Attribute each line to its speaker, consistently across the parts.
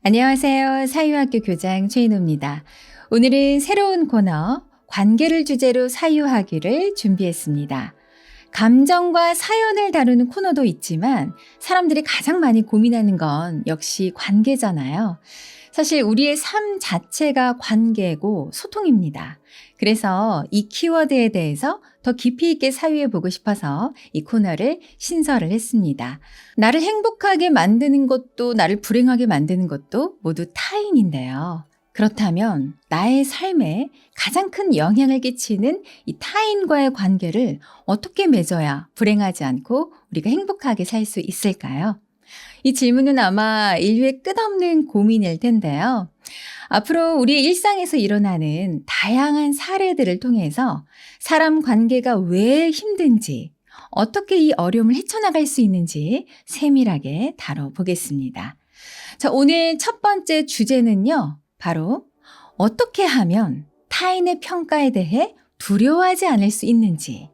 Speaker 1: 안녕하세요. 사유학교 교장 최인호입니다. 오늘은 새로운 코너 관계를 주제로 사유하기를 준비했습니다. 감정과 사연을 다루는 코너도 있지만 사람들이 가장 많이 고민하는 건 역시 관계잖아요. 사실 우리의 삶 자체가 관계고 소통입니다. 그래서 이 키워드에 대해서 더 깊이 있게 사유해 보고 싶어서 이 코너를 신설을 했습니다. 나를 행복하게 만드는 것도 나를 불행하게 만드는 것도 모두 타인인데요. 그렇다면 나의 삶에 가장 큰 영향을 끼치는 이 타인과의 관계를 어떻게 맺어야 불행하지 않고 우리가 행복하게 살 수 있을까요? 이 질문은 아마 인류의 끝없는 고민일 텐데요. 앞으로 우리의 일상에서 일어나는 다양한 사례들을 통해서 사람 관계가 왜 힘든지, 어떻게 이 어려움을 헤쳐나갈 수 있는지 세밀하게 다뤄보겠습니다. 자, 오늘 첫 번째 주제는요, 바로 어떻게 하면 타인의 평가에 대해 두려워하지 않을 수 있는지,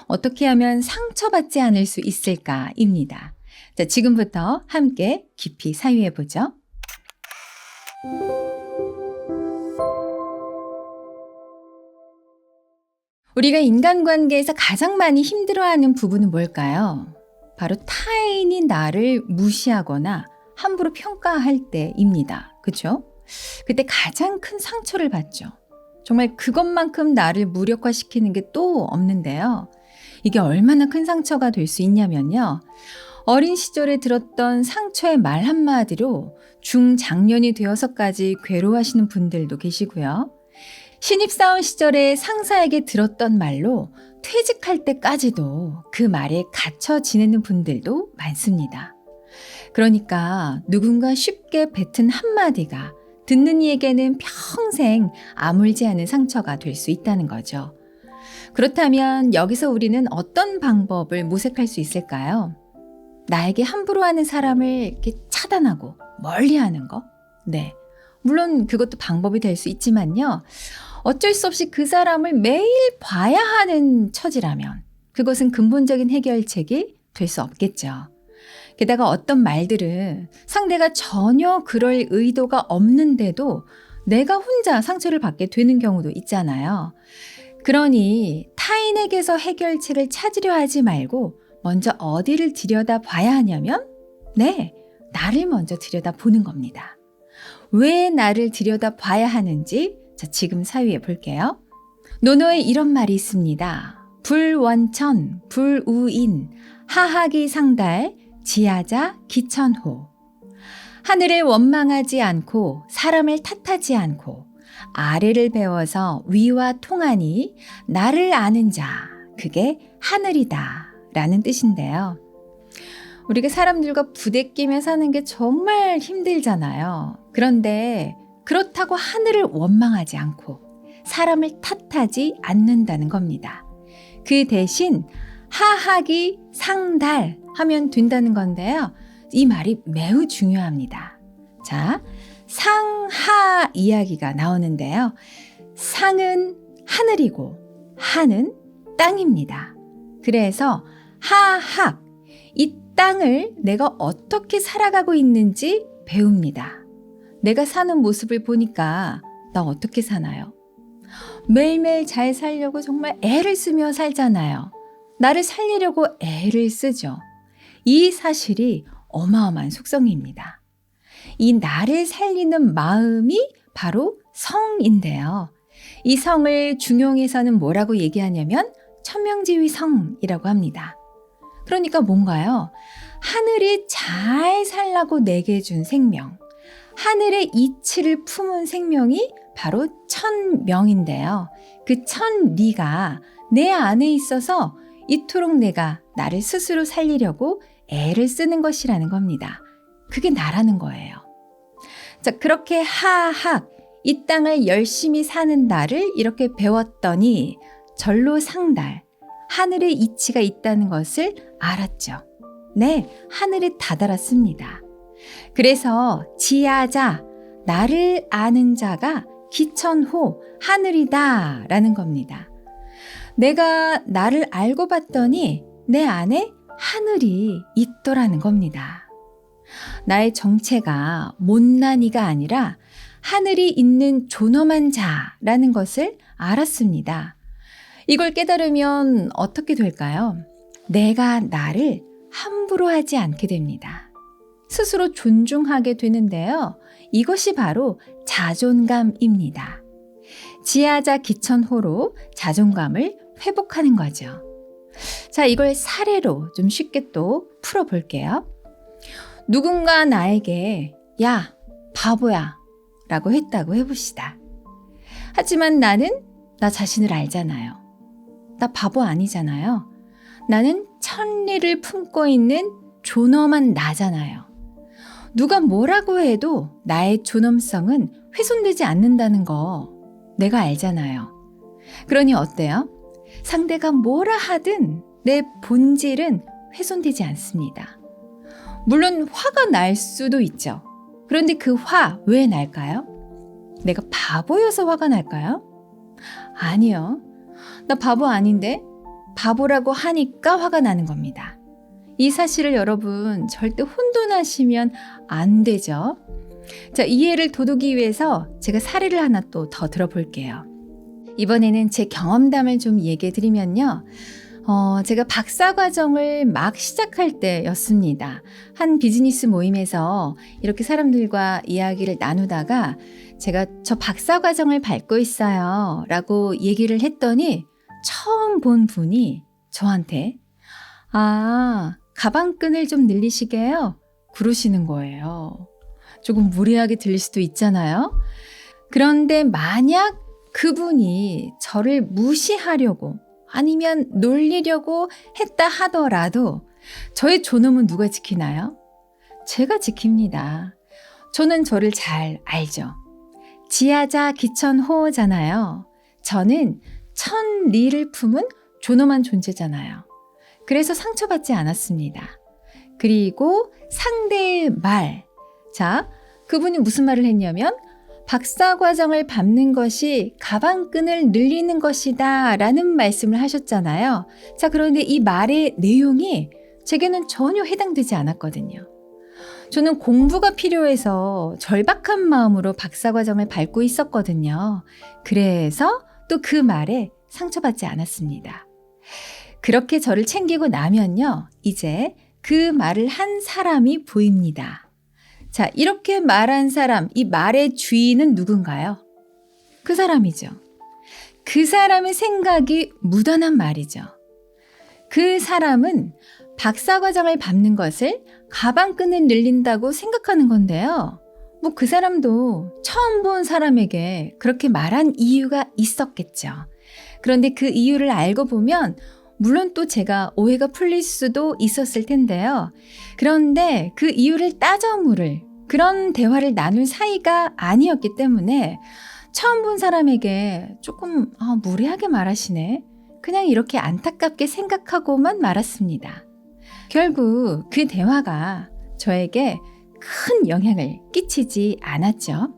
Speaker 1: 어떻게 하면 상처받지 않을 수 있을까입니다. 자, 지금부터 함께 깊이 사유해 보죠. 우리가 인간관계에서 가장 많이 힘들어하는 부분은 뭘까요? 바로 타인이 나를 무시하거나 함부로 평가할 때입니다. 그렇죠? 그때 가장 큰 상처를 받죠. 정말 그것만큼 나를 무력화시키는 게 또 없는데요. 이게 얼마나 큰 상처가 될 수 있냐면요. 어린 시절에 들었던 상처의 말 한마디로 중장년이 되어서까지 괴로워하시는 분들도 계시고요. 신입사원 시절에 상사에게 들었던 말로 퇴직할 때까지도 그 말에 갇혀 지내는 분들도 많습니다. 그러니까 누군가 쉽게 뱉은 한마디가 듣는 이에게는 평생 아물지 않은 상처가 될 수 있다는 거죠. 그렇다면 여기서 우리는 어떤 방법을 모색할 수 있을까요? 나에게 함부로 하는 사람을 이렇게 차단하고 멀리하는 거? 네. 물론 그것도 방법이 될 수 있지만요. 어쩔 수 없이 그 사람을 매일 봐야 하는 처지라면 그것은 근본적인 해결책이 될 수 없겠죠. 게다가 어떤 말들은 상대가 전혀 그럴 의도가 없는데도 내가 혼자 상처를 받게 되는 경우도 있잖아요. 그러니 타인에게서 해결책을 찾으려 하지 말고 먼저 어디를 들여다봐야 하냐면 나를 먼저 들여다보는 겁니다. 왜 나를 들여다봐야 하는지 지금 사유해 볼게요. 논어에 이런 말이 있습니다. 불원천, 불우인, 하하기 상달, 지하자 기천호. 하늘을 원망하지 않고 사람을 탓하지 않고 아래를 배워서 위와 통하니 나를 아는 자, 그게 하늘이다 라는 뜻인데요. 우리가 사람들과 부대끼며 사는 게 정말 힘들잖아요. 그런데 그렇다고 하늘을 원망하지 않고 사람을 탓하지 않는다는 겁니다. 그 대신 하하기 상달 하면 된다는 건데요. 이 말이 매우 중요합니다. 자, 상하 이야기가 나오는데요. 상은 하늘이고 하는 땅입니다. 그래서 하학, 이 땅을 내가 어떻게 살아가고 있는지 배웁니다. 내가 사는 모습을 보니까 나 어떻게 사나요? 매일매일 잘 살려고 정말 애를 쓰며 살잖아요. 나를 살리려고 애를 쓰죠. 이 사실이 어마어마한 속성입니다. 이 나를 살리는 마음이 바로 성인데요. 이 성을 중용에서는 뭐라고 얘기하냐면 천명지휘성이라고 합니다. 그러니까 뭔가요? 하늘이 잘 살라고 내게 준 생명, 하늘의 이치를 품은 생명이 바로 천명인데요. 그 천리가 내 안에 있어서 이토록 내가 나를 스스로 살리려고 애를 쓰는 것이라는 겁니다. 그게 나라는 거예요. 자, 그렇게 하학, 이 땅을 열심히 사는 나를 이렇게 배웠더니 절로 상달, 하늘의 이치가 있다는 것을 알았죠. 네, 하늘에 다다랐습니다. 그래서 지하자, 나를 아는 자가 기천호, 하늘이다 라는 겁니다. 내가 나를 알고 봤더니 내 안에 하늘이 있더라는 겁니다. 나의 정체가 못난이가 아니라 하늘이 있는 존엄한 자라는 것을 알았습니다. 이걸 깨달으면 어떻게 될까요? 내가 나를 함부로 하지 않게 됩니다. 스스로 존중하게 되는데요. 이것이 바로 자존감입니다. 지하자 기천호로 자존감을 회복하는 거죠. 자, 이걸 사례로 좀 쉽게 또 풀어볼게요. 누군가 나에게 야, 바보야 라고 했다고 해봅시다. 하지만 나는 나 자신을 알잖아요. 나 바보 아니잖아요. 나는 천리를 품고 있는 존엄한 나잖아요. 누가 뭐라고 해도 나의 존엄성은 훼손되지 않는다는 거 내가 알잖아요. 그러니 어때요? 상대가 뭐라 하든 내 본질은 훼손되지 않습니다. 물론 화가 날 수도 있죠. 그런데 그 화 왜 날까요? 내가 바보여서 화가 날까요? 아니요. 나 바보 아닌데 바보라고 하니까 화가 나는 겁니다. 이 사실을 여러분 절대 혼돈하시면 안 되죠. 자, 이해를 도우기 위해서 제가 사례를 하나 또 더 들어볼게요. 이번에는 제 경험담을 좀 얘기해 드리면요. 제가 박사과정을 막 시작할 때였습니다. 한 비즈니스 모임에서 이렇게 사람들과 이야기를 나누다가 제가 저 박사과정을 밟고 있어요 라고 얘기를 했더니 처음 본 분이 저한테 가방끈을 좀 늘리시게요? 그러시는 거예요. 조금 무례하게 들릴 수도 있잖아요. 그런데 만약 그분이 저를 무시하려고 아니면 놀리려고 했다 하더라도 저의 존엄은 누가 지키나요? 제가 지킵니다. 저는 저를 잘 알죠. 지하자 기천호잖아요. 저는 천리를 품은 존엄한 존재잖아요. 그래서 상처받지 않았습니다. 그리고 상대의 말. 자, 그분이 무슨 말을 했냐면 박사과정을 밟는 것이 가방끈을 늘리는 것이다 라는 말씀을 하셨잖아요. 자, 그런데 이 말의 내용이 제게는 전혀 해당되지 않았거든요. 저는 공부가 필요해서 절박한 마음으로 박사과정을 밟고 있었거든요. 그래서 또 그 말에 상처받지 않았습니다. 그렇게 저를 챙기고 나면요. 이제 그 말을 한 사람이 보입니다. 자, 이렇게 말한 사람, 이 말의 주인은 누군가요? 그 사람이죠. 그 사람의 생각이 묻어난 말이죠. 그 사람은 박사과정을 밟는 것을 가방끈을 늘린다고 생각하는 건데요. 그 사람도 처음 본 사람에게 그렇게 말한 이유가 있었겠죠. 그런데 그 이유를 알고 보면 물론 또 제가 오해가 풀릴 수도 있었을 텐데요. 그런데 그 이유를 따져 물을 그런 대화를 나눌 사이가 아니었기 때문에 처음 본 사람에게 조금 무례하게 말하시네. 그냥 이렇게 안타깝게 생각하고만 말았습니다. 결국 그 대화가 저에게 큰 영향을 끼치지 않았죠.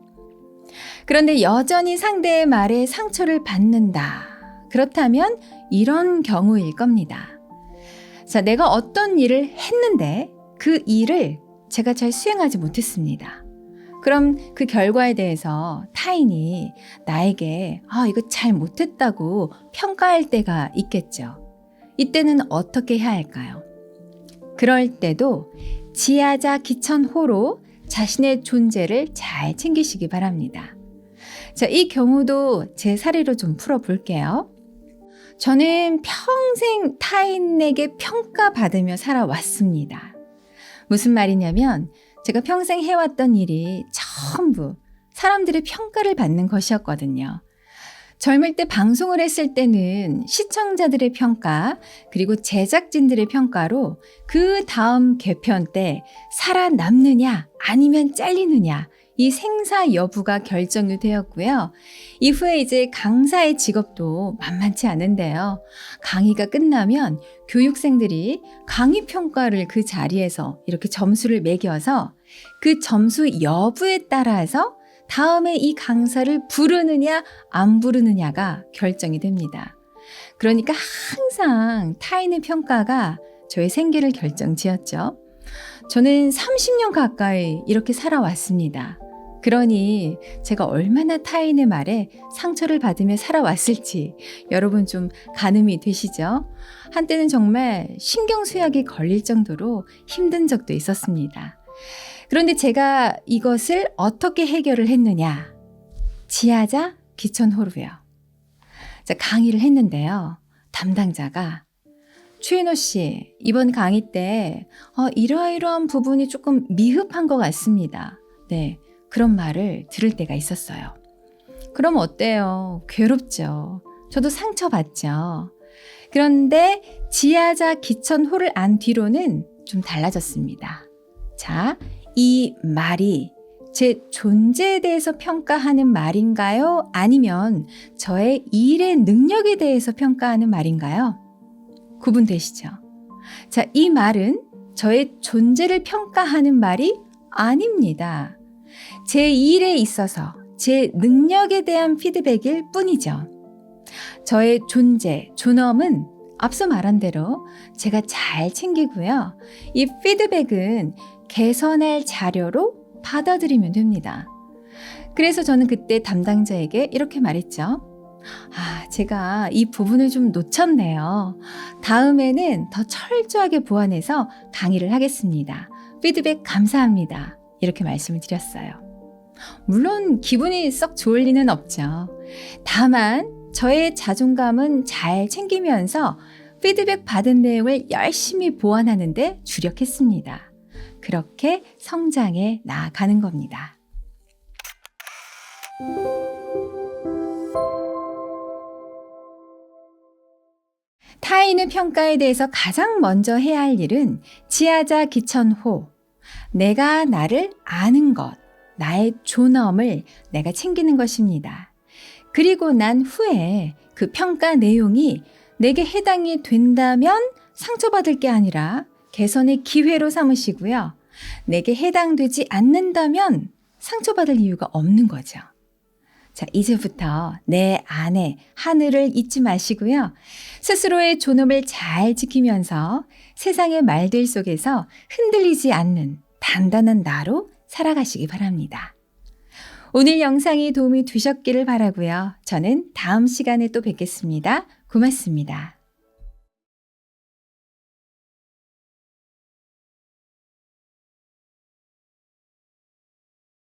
Speaker 1: 그런데 여전히 상대의 말에 상처를 받는다. 그렇다면 이런 경우일 겁니다. 자, 내가 어떤 일을 했는데 그 일을 제가 잘 수행하지 못했습니다. 그럼 그 결과에 대해서 타인이 나에게 이거 잘 못했다고 평가할 때가 있겠죠. 이때는 어떻게 해야 할까요? 그럴 때도 지하자 기천호로 자신의 존재를 잘 챙기시기 바랍니다. 자, 이 경우도 제 사례로 좀 풀어볼게요. 저는 평생 타인에게 평가받으며 살아왔습니다. 무슨 말이냐면 제가 평생 해왔던 일이 전부 사람들의 평가를 받는 것이었거든요. 젊을 때 방송을 했을 때는 시청자들의 평가 그리고 제작진들의 평가로 그 다음 개편 때 살아남느냐 아니면 잘리느냐 이 생사 여부가 결정이 되었고요. 이후에 이제 강사의 직업도 만만치 않은데요. 강의가 끝나면 교육생들이 강의 평가를 그 자리에서 이렇게 점수를 매겨서 그 점수 여부에 따라서 다음에 이 강사를 부르느냐 안 부르느냐가 결정이 됩니다. 그러니까 항상 타인의 평가가 저의 생계를 결정지었죠. 저는 30년 가까이 이렇게 살아왔습니다. 그러니 제가 얼마나 타인의 말에 상처를 받으며 살아왔을지 여러분 좀 가늠이 되시죠? 한때는 정말 신경쇠약이 걸릴 정도로 힘든 적도 있었습니다. 그런데 제가 이것을 어떻게 해결을 했느냐? 지하자 기천호루요. 자, 강의를 했는데요. 담당자가 최인호 씨, 이번 강의 때 이러이러한 부분이 조금 미흡한 것 같습니다. 네, 그런 말을 들을 때가 있었어요. 그럼 어때요? 괴롭죠. 저도 상처받죠. 그런데 지하자 기천호를 안 뒤로는 좀 달라졌습니다. 자, 이 말이 제 존재에 대해서 평가하는 말인가요? 아니면 저의 일의 능력에 대해서 평가하는 말인가요? 구분되시죠? 자, 이 말은 저의 존재를 평가하는 말이 아닙니다. 제 일에 있어서 제 능력에 대한 피드백일 뿐이죠. 저의 존재, 존엄은 앞서 말한 대로 제가 잘 챙기고요. 이 피드백은 개선할 자료로 받아들이면 됩니다. 그래서 저는 그때 담당자에게 이렇게 말했죠. 제가 이 부분을 좀 놓쳤네요. 다음에는 더 철저하게 보완해서 강의를 하겠습니다. 피드백 감사합니다. 이렇게 말씀을 드렸어요. 물론 기분이 썩 좋을 리는 없죠. 다만 저의 자존감은 잘 챙기면서 피드백 받은 내용을 열심히 보완하는 데 주력했습니다. 그렇게 성장해 나아가는 겁니다. 타인의 평가에 대해서 가장 먼저 해야 할 일은 지하자 기천호, 내가 나를 아는 것, 나의 존엄을 내가 챙기는 것입니다. 그리고 난 후에 그 평가 내용이 내게 해당이 된다면 상처받을 게 아니라 개선의 기회로 삼으시고요. 내게 해당되지 않는다면 상처받을 이유가 없는 거죠. 자, 이제부터 내 안에 하늘을 잊지 마시고요. 스스로의 존엄을 잘 지키면서 세상의 말들 속에서 흔들리지 않는 단단한 나로 살아가시기 바랍니다. 오늘 영상이 도움이 되셨기를 바라고요. 저는 다음 시간에 또 뵙겠습니다. 고맙습니다.